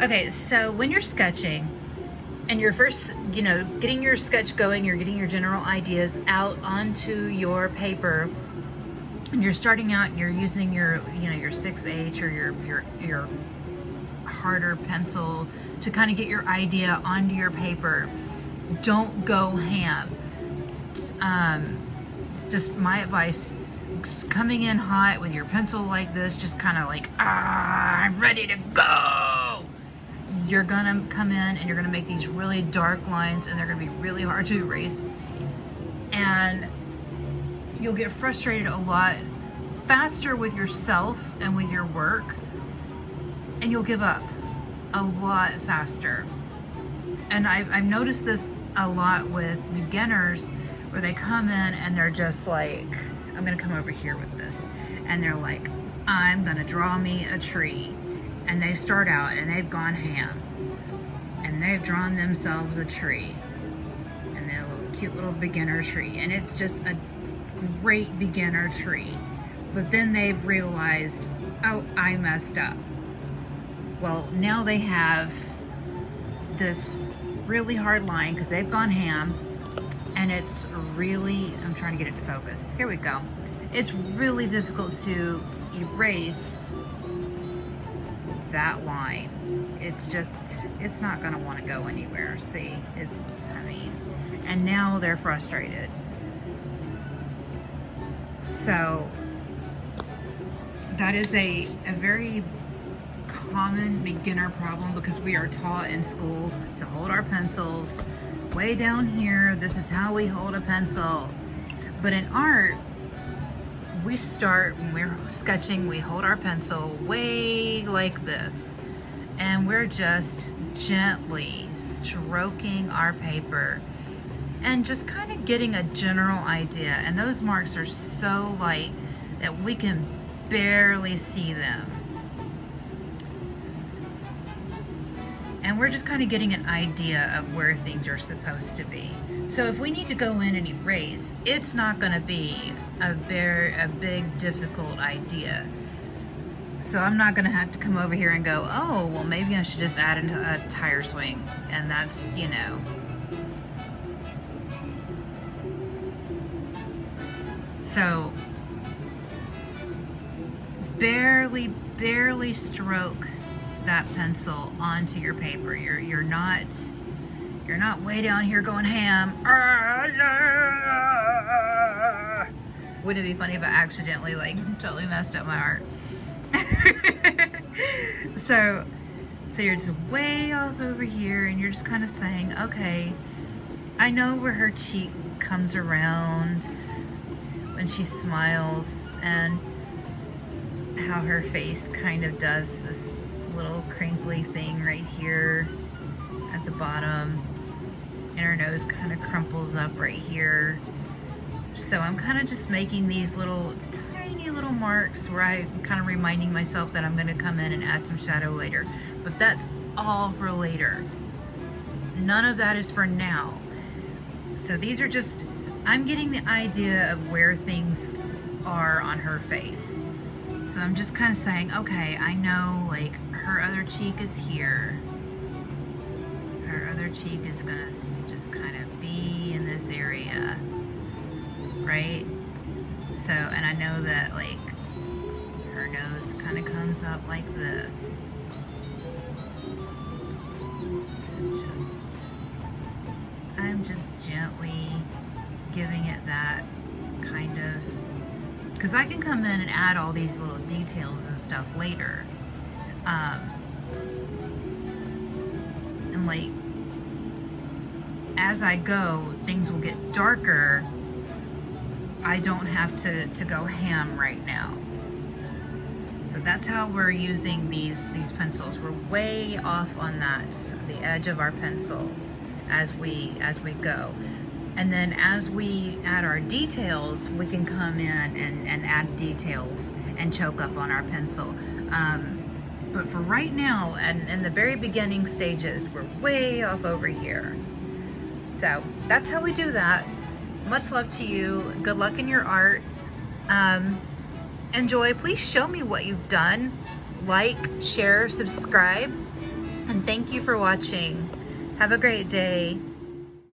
Okay, so when you're sketching and you're first, getting your sketch going, you're getting your general ideas out onto your paper, and you're starting out and you're using your, your 6H or your harder pencil to kind of get your idea onto your paper. Don't go ham. Just my advice, coming in hot with your pencil like this, just kind of like, I'm ready to go. You're gonna come in and you're gonna make these really dark lines, and they're gonna be really hard to erase, and you'll get frustrated a lot faster with yourself and with your work, and you'll give up a lot faster. And I've noticed this a lot with beginners, where they come in and they're just like, I'm gonna come over here with this, and they're like, I'm gonna draw me a tree. And they start out and they've gone ham, and they've drawn themselves a tree, and they're a little cute little beginner tree, and it's just a great beginner tree. But then they've realized, oh, I messed up. Well, now they have this really hard line because they've gone ham, and it's really, I'm trying to get it to focus. Here we go. It's really difficult to erase that line. It's not gonna want to go anywhere. See, and now they're frustrated. So that is a very common beginner problem, because we are taught in school to hold our pencils way down here. This is how we hold a pencil. But in art, we start, when we're sketching, we hold our pencil way like this, and we're just gently stroking our paper and just kind of getting a general idea. And those marks are so light that we can barely see them. And we're just kind of getting an idea of where things are supposed to be. So if we need to go in and erase, it's not going to be a big, difficult idea. So I'm not going to have to come over here and go, oh, well, maybe I should just add a tire swing. And that's, So barely stroke that pencil onto your paper. You're not way down here going ham. Wouldn't it be funny if I accidentally totally messed up my art? So you're just way off over here, and you're just kind of saying, okay, I know where her cheek comes around when she smiles, and how her face kind of does this little crinkly thing right here at the bottom, and her nose kind of crumples up right here. So I'm kind of just making these tiny little marks where I'm kind of reminding myself that I'm going to come in and add some shadow later. But that's all for later. None of that is for now. So these are just, I'm getting the idea of where things are on her face. So I'm just kind of saying, okay, I know her other cheek is here. Her other cheek is gonna just kind of be in this area, right? So, and I know that her nose kind of comes up like this. I'm just gently giving it that kind of, because I can come in and add all these little details and stuff later. And as I go, things will get darker. I don't have to go ham right now. So that's how we're using these pencils. We're way off on the edge of our pencil as we go. And then as we add our details, we can come in and add details and choke up on our pencil. But for right now, and in the very beginning stages, we're way off over here. So that's how we do that. Much love to you. Good luck in your art. Enjoy. Please show me what you've done. Like, share, subscribe. And thank you for watching. Have a great day.